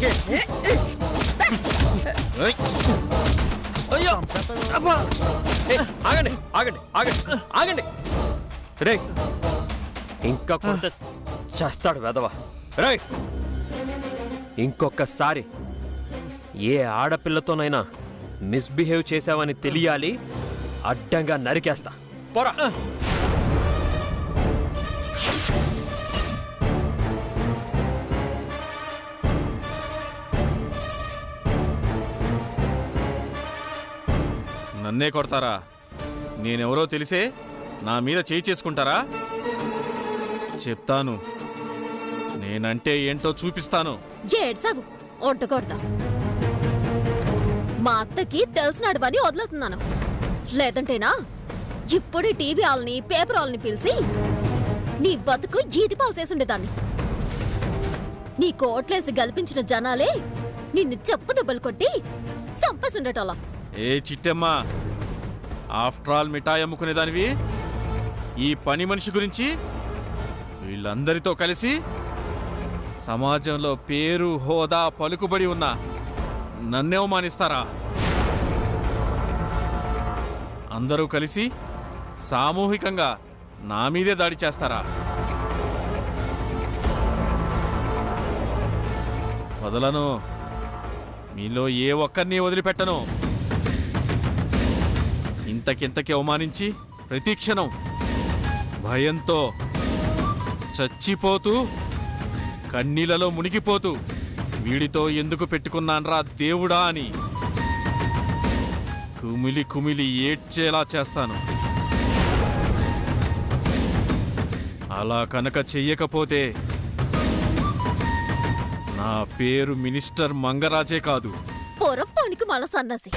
Okay అయ్యో ఆగండి ఆగండి ఆగండి ఆగండి రే ఇంకా కొంత చేస్తాడు వెదవా రే ఇంకొకసారి ఏ ఆడపిల్లతోనైనా మిస్బిహేవ్ చేశావని తెలియాలి అడ్డంగా నరికేస్తా పోరా నన్నే కొడతారా? నేనెవరో తెలిసే నా మీద చేయి చేసుకుంటారా? చెప్తాను, నేనంటే ఏంటో చూపిస్తాను. ఏడ్సావు ఒంటకొడతా. మా అత్తకి తెలిసినాడు పని వదులుతున్నాను. లేదంటేనా ఇప్పుడే టీవీ వాళ్ళని పేపర్ వాళ్ళని పిలిచి నీ బతుకు ఈది పాలు చేసుండేదాన్ని. నీ కోట్లేసి గల్పించిన జనాలే నిన్ను చెప్పు దెబ్బలు కొట్టి సంపేసుండటోలా. ఏ చిట్టమ్మా, ఆఫ్టర్ ఆల్ మిఠాయి అమ్ముకునేదానివి ఈ పని మనిషి గురించి వీళ్ళందరితో కలిసి సమాజంలో పేరు హోదా పలుకుబడి ఉన్న నన్నే అవమానిస్తారా? అందరూ కలిసి సామూహికంగా నా మీదే దాడి చేస్తారా? వదలను, మీలో ఏ ఒక్కరిని వదిలిపెట్టను. ఇంతకింతకి అవమానించి ప్రతిక్షణం భయంతో చచ్చిపోతూ కన్నీళ్లలో మునిగిపోతూ వీడితో ఎందుకు పెట్టుకున్నాన్రా దేవుడా అని కుమిలి కుమిలి ఏడ్చేలా చేస్తాను. అలా కనుక చెయ్యకపోతే నా పేరు మినిస్టర్ మంగరాజే కాదు. పొరపానికి మళ్ళా సన్నాసి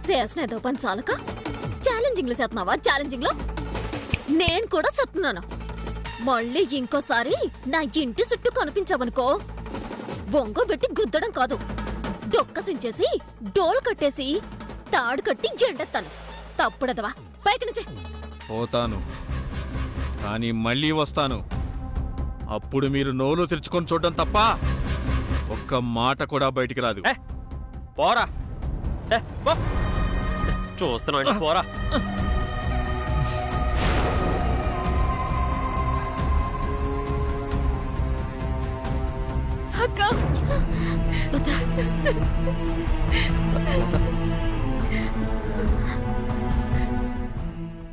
చేసిన ఏదో పని చాలక ఛాలెంజింగ్ లో చేస్తున్నావా? ఛాలెంజింగ్ లో నేను కూడా చెప్తున్నాను. మళ్ళీ ఇంకోసారి నా ఇంటి చుట్టూ కనిపించావనుకో వంగబెట్టి గుద్దడం కాదు, డొక్కసించేసి డోలు కట్టేసి తాడు కట్టి ఎండెత్తాను. తప్పుడదవా, పైకి నుంచే పోతాను, కానీ మళ్ళీ వస్తాను. అప్పుడు మీరు నోరు తెరుచుకొని చూడడం తప్ప ఒక్క మాట కూడా బయటికి రాదు. పోరా చూస్తున్నాండి, పోరా.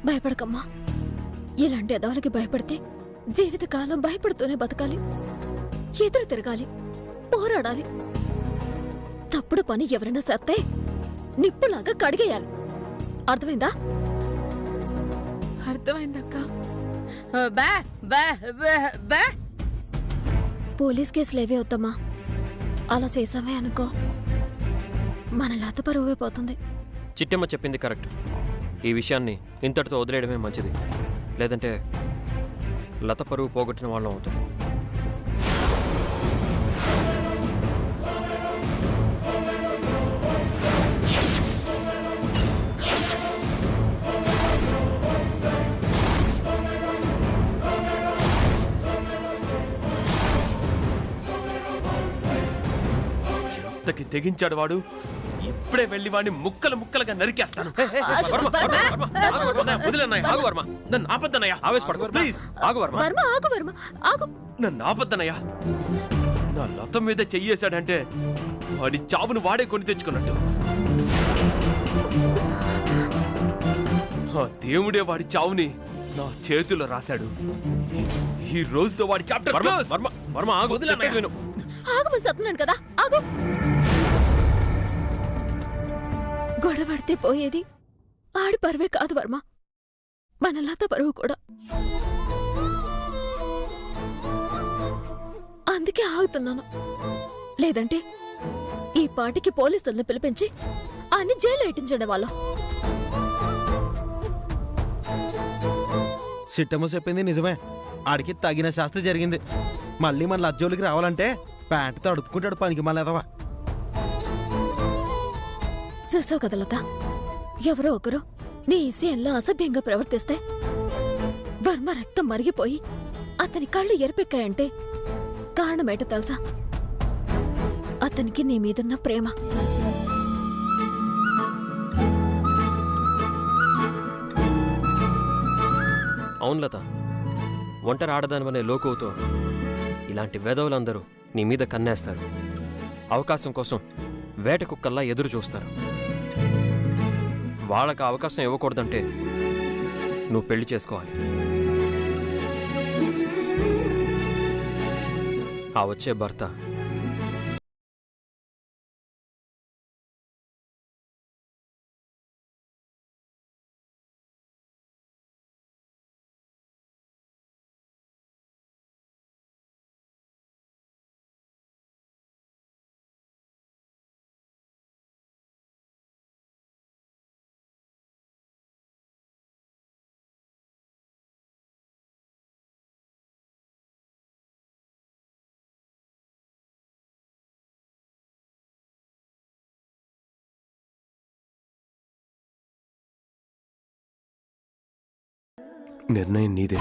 భయపడకమ్మా. ఇలాంటి ఎదవలకి భయపడితే జీవితకాలం భయపడుతూనే బతకాలి, ఎదురు తిరగాలి, పోరాడాలి. తప్పుడు పని ఎవరైనా చేస్తే నిప్పులాగా కడిగేయాలి. అర్థమైందా? అర్థమైందక్క. పోలీస్ కేసులేవే వద్దమ్మా. అలా చేసావే అనుకో మన లత పరువే పోతుంది. చిట్టమ్మ చెప్పింది కరెక్ట్. ఈ విషయాన్ని ఇంతటితో వదిలేయడమే మంచిది, లేదంటే లత పరువు పోగొట్టిన వాళ్ళం అవుతాం. ఎంతకి తెగించాడు వాడు. ఇప్పుడే వెళ్ళి వాడిని ముక్కలు ముక్కలుగా నరికేస్తాను. నన్ను ఆపద్దనయ్యా, ఆవేశపడకు ప్లీజ్. ఆగు వర్మ, ఆగు. నన్ను ఆపద్దనయ్యా. నా లత మీద చెయ్యేశాడంటే వాడి చావును వాడే కొని తెచ్చుకున్నట్టు. ఆ దేవుడే వాడి చావుని నా చేతిలో రాశాడు. ఈ రోజుతో వాడి చాప్టర్ క్లోజ్. వర్మ ఆగు, వదిలేను. ఆగమని చెప్తున్నాను కదా, ఆగు. గొడవడితే పోయేది ఆడి పరువే కాదు వర్మ, మన లత పరువు కూడా. అందుకే ఆగుతున్నాను. లేదంటే ఈ పాటికి పోలీసులను పిలిపించి అన్ని జైలు ఎట్టించండి వాళ్ళం. సిట్టమ్మ చెప్పింది నిజమే. ఆడికి తగిన శాస్త్రి జరిగింది. మళ్ళీ మన లజ్జోలికి రావాలంటే ప్యాంటుతో అడుపుకుంటాడు పనికి మళ్ళీ ఎదవా. చూసావు కదా లత, ఎవరో ఒకరు నీ విషయంలో అసభ్యంగా ప్రవర్తిస్తే వర్మ రక్తం మరిగిపోయి అతని కళ్ళు ఎరిపెక్కాయంటే కారణమేటో తెలుసా? అతనికి నీ మీదున్న ప్రేమ. అవును లత, ఒంటరి ఆడదానివనే లోకువతో ఇలాంటి వెధవులందరూ నీ మీద కన్నేస్తారు. అవకాశం కోసం వేట కుక్కల్లా ఎదురు చూస్తారు. వాళ్ళకి అవకాశం ఇవ్వకూడదంటే నువ్వు పెళ్లి చేసుకోవాలి. ఆ వచ్చే భర్త నిర్ణయం నీదే.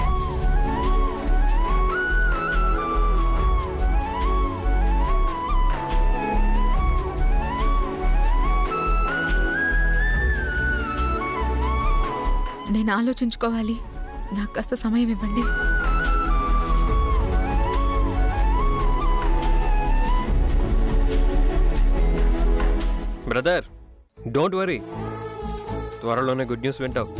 నేను ఆలోచించుకోవాలి. నాకు కాస్త సమయం ఇవ్వండి. బ్రదర్, డోంట్ వరీ, త్వరలోనే గుడ్ న్యూస్ వింటావు.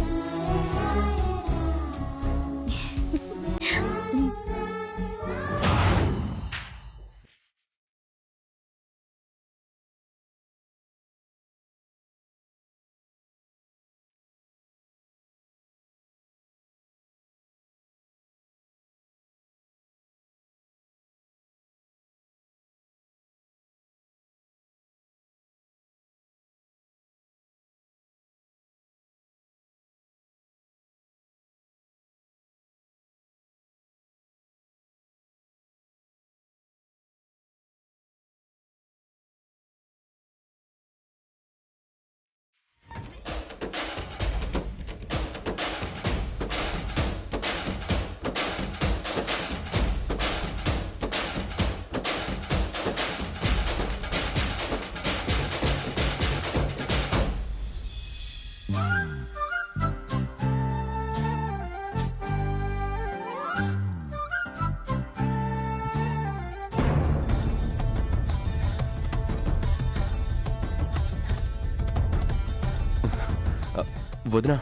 వదినా,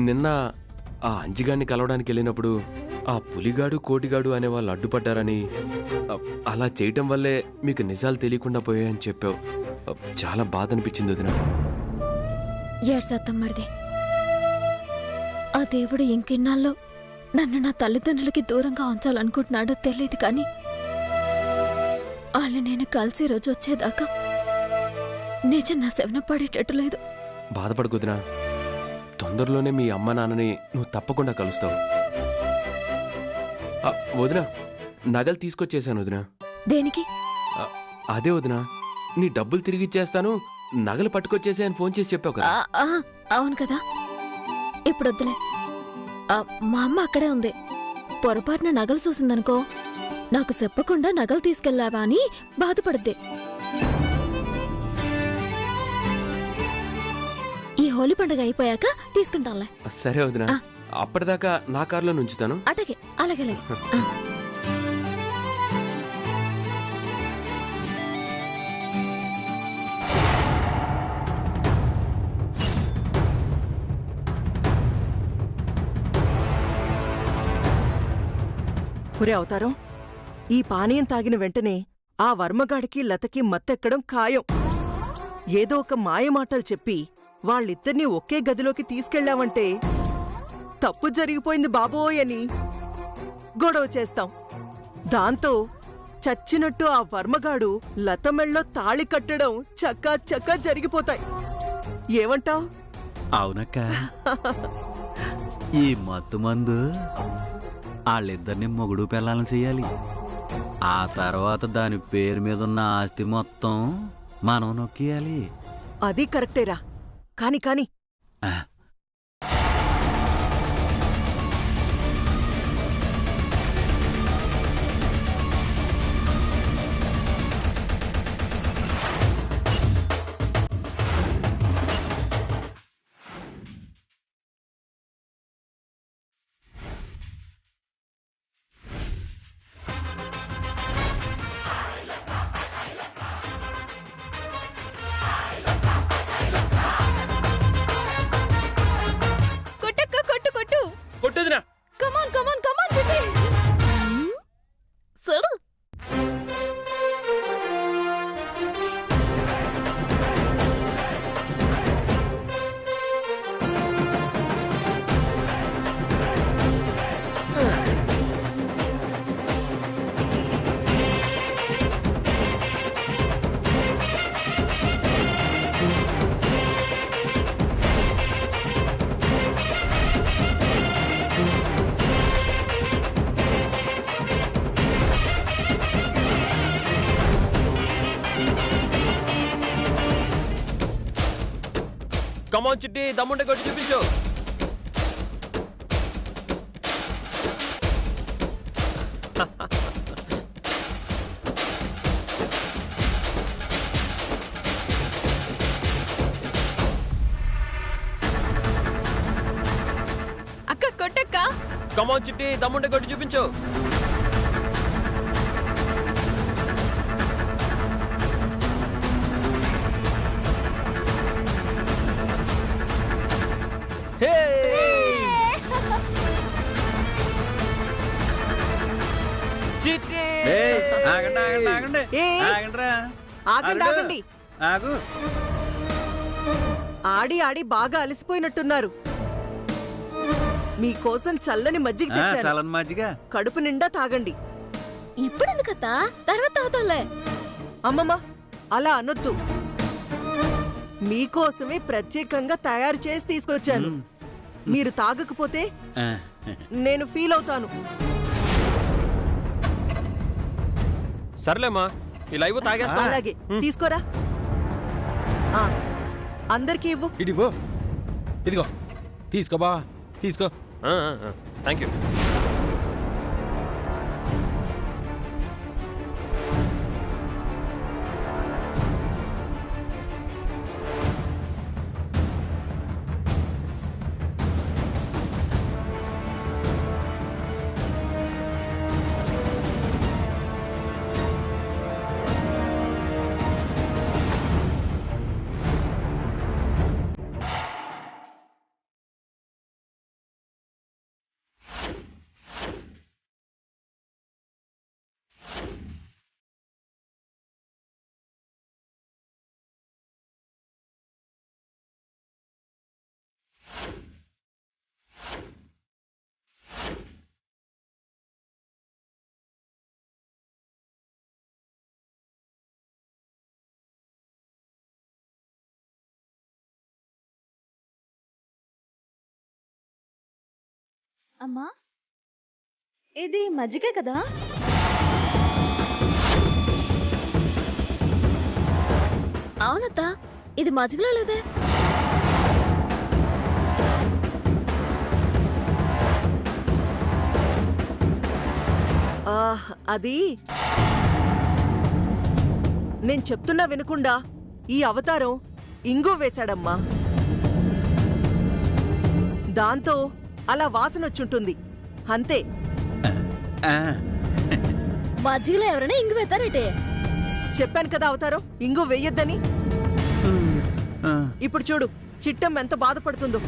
నిన్న ఆ అంజిగాన్ని కలవడానికి వెళ్ళినప్పుడు ఆ పులిగాడు కోటిగాడు అనే వాళ్ళు అడ్డుపడ్డారని, అలా చేయటం వల్లే మీకు నిజాలు తెలియకుండా పోయాయని చెప్పావు. చాలా బాధ అనిపించింది వదినా. ఏడ్సత్తం మరిది. ఆ దేవుడు ఇంకెన్నాళ్ళు నన్ను నా తల్లిదండ్రులకి దూరంగా ఉంచాలనుకుంటున్నాడో తెలియదు, కానీ వాళ్ళు నేను కలిసి రోజు వచ్చేదాకా నిజం నా శవన పడేటట్టు లేదు. బాధపడకుదినా, తొందరలోనే మీ అమ్మ నాన్నని నువ్వు తప్పకుండా కలుస్తావు. వదినా, నగలు తీసుకొచ్చేసాను వదినా. దేనికి? అదే వదినా, నీ డబ్బులు తిరిగిచ్చేస్తాను, నగలు పట్టుకొచ్చేసాయని ఫోన్ చేసి చెప్పావు కదా. అవును కదా, ఇప్పుడు వద్దులే. మా అమ్మ అక్కడే ఉంది. పొరపాటున నగలు చూసిందనుకో, నాకు చెప్పకుండా నగలు తీసుకెళ్లావా అని బాధపడుద్ది. ఈ హోలీ పండుగ అయిపోయాక తీసుకుంటానులే. సరే వదినా, అప్పటిదాకా నా కారులో నుంచుతాను. అటగే, అలాగే అలాగే. ఒరే అవతారం, ఈ పానీయం తాగిన వెంటనే ఆ వర్మగాడికి లతకి మత్తెక్కడం ఖాయం. ఏదో ఒక మాయమాటలు చెప్పి వాళ్ళిద్దరినీ ఒకే గదిలోకి తీసుకెళ్లావంటే తప్పు జరిగిపోయింది బాబోయ్ అని గొడవ చేస్తాం. దాంతో చచ్చినట్టు ఆ వర్మగాడు లత మెళ్ళో తాళి కట్టడం చక్కా చక్కా జరిగిపోతాయి. ఏమంటావ్? అవునక్క, ఈ మత్తు మందు వాళ్ళిద్దరిని మొగుడు పెళ్ళాలని చెయ్యాలి. ఆ తర్వాత దాని పేరు మీద ఉన్న ఆస్తి మొత్తం మనం నొక్కియాలి. అది కరెక్టేరా, కాని కాని కమాన్ చిట్టి, దమ్ముంటే కొట్టి చూపించు. అక్క కొట్టక్క. కమాన్ చిట్టి, దమ్ముంటే కొట్టి చూపించు. చిట్టి ఆగండి ఆగండి ఆగండి ఆగండిరా. ఆగండి ఆగండి. ఆగు. ఆడి ఆడి బాగా అలసిపోయినట్టున్నారు. మీకోసం చల్లని మజ్జిగ తెచ్చాను. చాలని మజ్జిగ కడుపు నిండా తాగండి. ఇప్పుడు ఎందుకత్తా? తర్వాత తాగుతాలే. అమ్మమ్మ అలా అనొద్దు. మీకోసమే ప్రత్యేకంగా తయారు చేసి తీసుకొచ్చాను. మీరు తాగకపోతే నేను ఫీల్ అవుతాను. సర్లేమ్మా, ఈ లైవ్ తాగేస్తా. అలాగే తీసుకోరా. అందరికీ ఇవ్వు. ఇడివో, ఇదిగో తీసుకో బా, తీసుకో. Thank you. అమ్మా, ఇది మజ్జిగే కదా? అవునత్త, ఇది మజ్జిగలో లేదే. అది నేను చెప్తున్నా వినకుండా ఈ అవతారం ఇంగు వేశాడమ్మా. దాంతో అలా వాసనొచ్చుంటుంది అంతే. మజ్జిగలో ఎవరైనా ఇంగు వేస్తారేటే? చెప్పాను కదా అవతారం ఇంగు వెయ్యొద్దని. ఇప్పుడు చూడు చిట్టం ఎంత బాధపడుతుందో.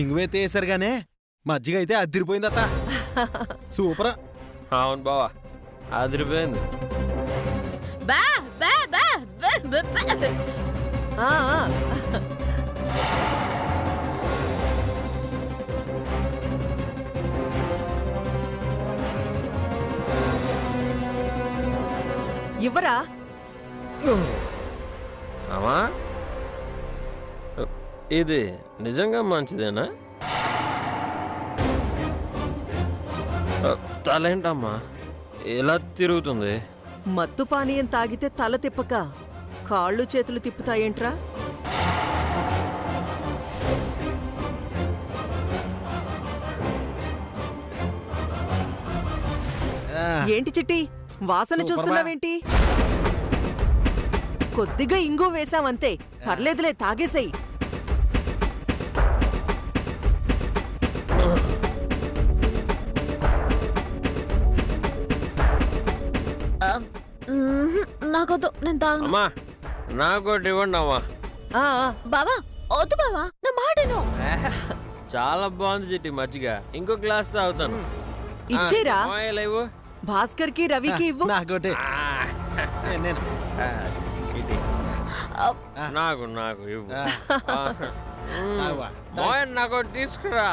ఇంగువైతే వేసారుగానే, మజ్జిగ అయితే అదిరిపోయిందట. సూపర్. అవును బావా, అదిరిపోయింది. బా బా బా బా బా. ఇవ్వరా? అమ్మా, ఇది నిజంగా మంచిదేనా? తలేంటమ్మా ఇలా తిరుగుతుంది? మత్తు పానీయం తాగితే తల తిప్పక కాళ్ళు చేతులు తిప్పుతాయేంట్రా? ఏంటి చిట్టి వాసన చూస్తున్నావేంటి? కొద్దిగా ఇంగు వేశావంతే, పర్లేదులే తాగేసేయి. నాకొద్దు, నేను తాగను. అమ్మా నాకోటి ఇవ్వండి అమ్మా. బావా వద్దు బావా, నా మాటను. చాలా బాగుంది చిట్టి మజ్జిగ, ఇంకో గ్లాస్ తాగుతాను. ఇచ్చేరా? లేవు భాస్కర్ కి రవికి ఇవ్వు. నాకోటి. నాకు నాకు ఇవ్వు. నాకు తీసుకురా.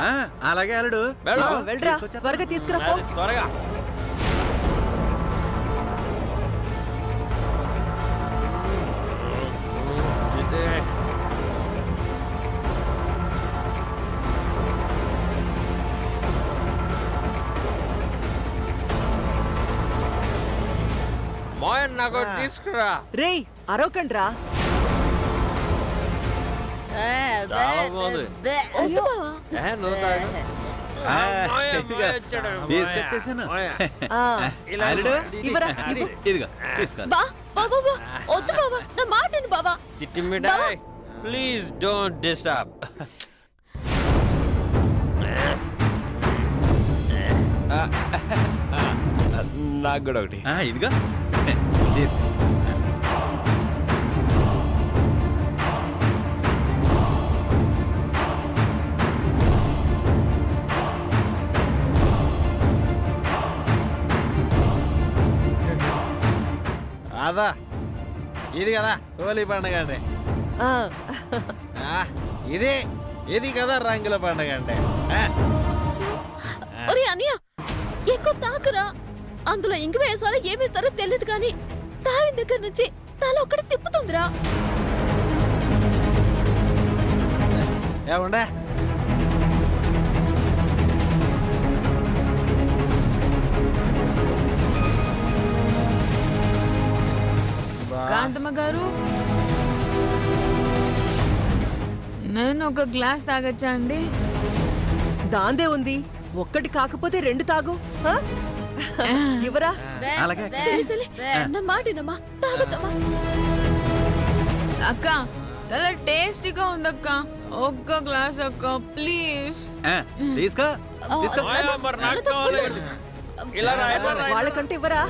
అలాగే అల్లుడు. వెళ్ళరా, త్వరగా తీసుకురా. త్వరగా. నాకు తీసుకురా. రేయ్ అరవకండ్రా. చాలా బాగుంది. వద్దు బావా. నువ్వు తాగు. తీసుకొచ్చేసాను. ఇవ్వరా ఇదిగో తీసుకో. బాబా వద్దు బావా, నా మాట విను బావా. చిట్టి మిఠాయి ప్లీజ్ డోంట్ డిస్టర్బ్. నాకు కూడా ఒకటి. ఇదిగో తీసుకో. అదా ఇది కదా హోలీ పండుగ అంటే. ఇది కదా రంగుల పండుగ అంటే. ఒరే అన్నయ్య ఎక్కువ తాకురా. అందులో ఇంక వేసారో ఏమేస్తారో తెలియదు కానీ తాగిన దగ్గర నుంచి తల ఒక్కటి తిప్పుతుందిరా. ఏముండే కాంతమ్మ గారు, నేను ఒక గ్లాస్ తాగొచ్చా అండి? దాందే ఉంది, ఒక్కటి కాకపోతే 2 తాగు. ఇవరా అలాగే. నా మాట వినమ్మా, తాగుతామా? అక్క చాలా టేస్టీగా ఉందక్క, ఒక్క గ్లాస్ అక్క ప్లీజ్. తీసుకో తీసుకో. వాళ్ళకంటే ఇవ్వరా.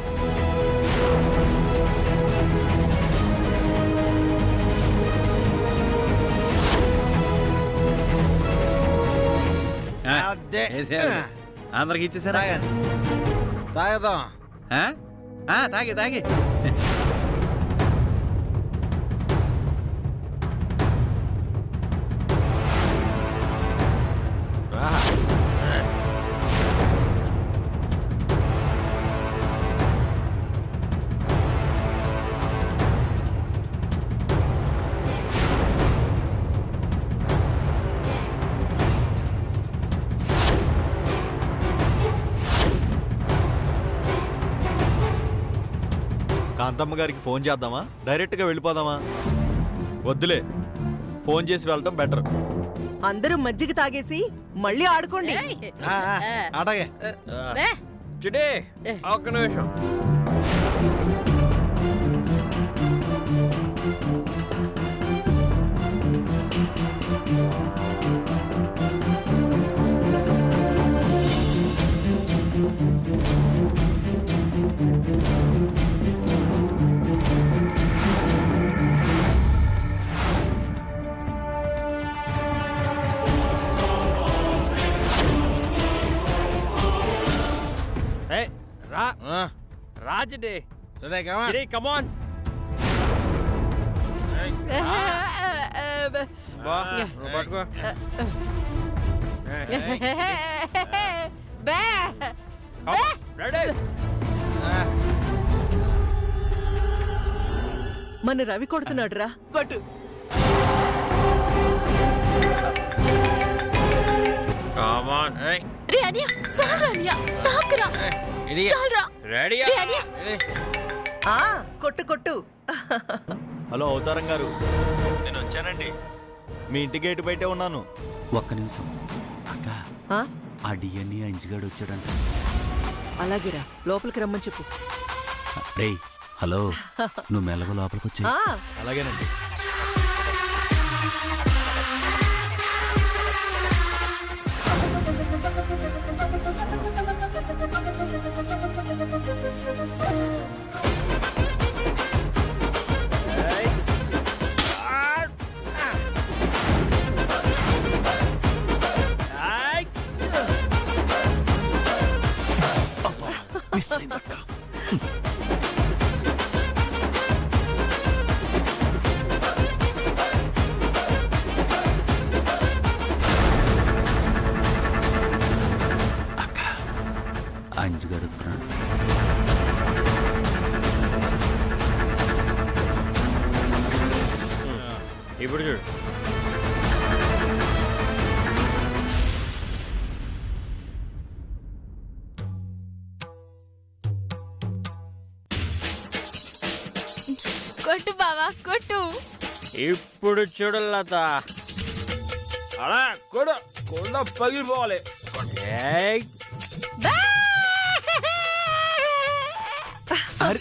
అందరికి ఇచ్చేసారా? తాగదాం. తాగి తాగి. కాంతమ్మ గారికి ఫోన్ చేద్దామా, డైరెక్ట్గా వెళ్ళిపోదామా? వద్దులే, ఫోన్ చేసి వెళ్ళటం బెటర్. అందరూ మజ్జిగ తాగేసి మళ్ళీ ఆడుకోండి. అడగే చిడే ఒక్క నిమిషం. రాజడే come on. పట్టుకో. మన రవి కొడుతున్నాడు రా, పట్టు. కొట్టు కొట్టు. హలో అవతారం గారు, నేను వచ్చానండి. మీ ఇంటి గేటు బయటే ఉన్నాను. ఒక్క నిమిషం అక్క, ఆ డిఎన్ఏ అంజిగాడు వచ్చాడంట. అలాగేరా, లోపలికి రమ్మని చెప్పు. రే హలో, నువ్వు మెల్లగా లోపలికి వచ్చి. అలాగేనండి. అంజిగడుతున్నాడు. ఇప్పుడు చూడు. కొట్టు బావా కొట్టు. ఇప్పుడు చూడు లత, అలా కొడు కొండ పగిలిపోవాలి. ఏయ్. అరే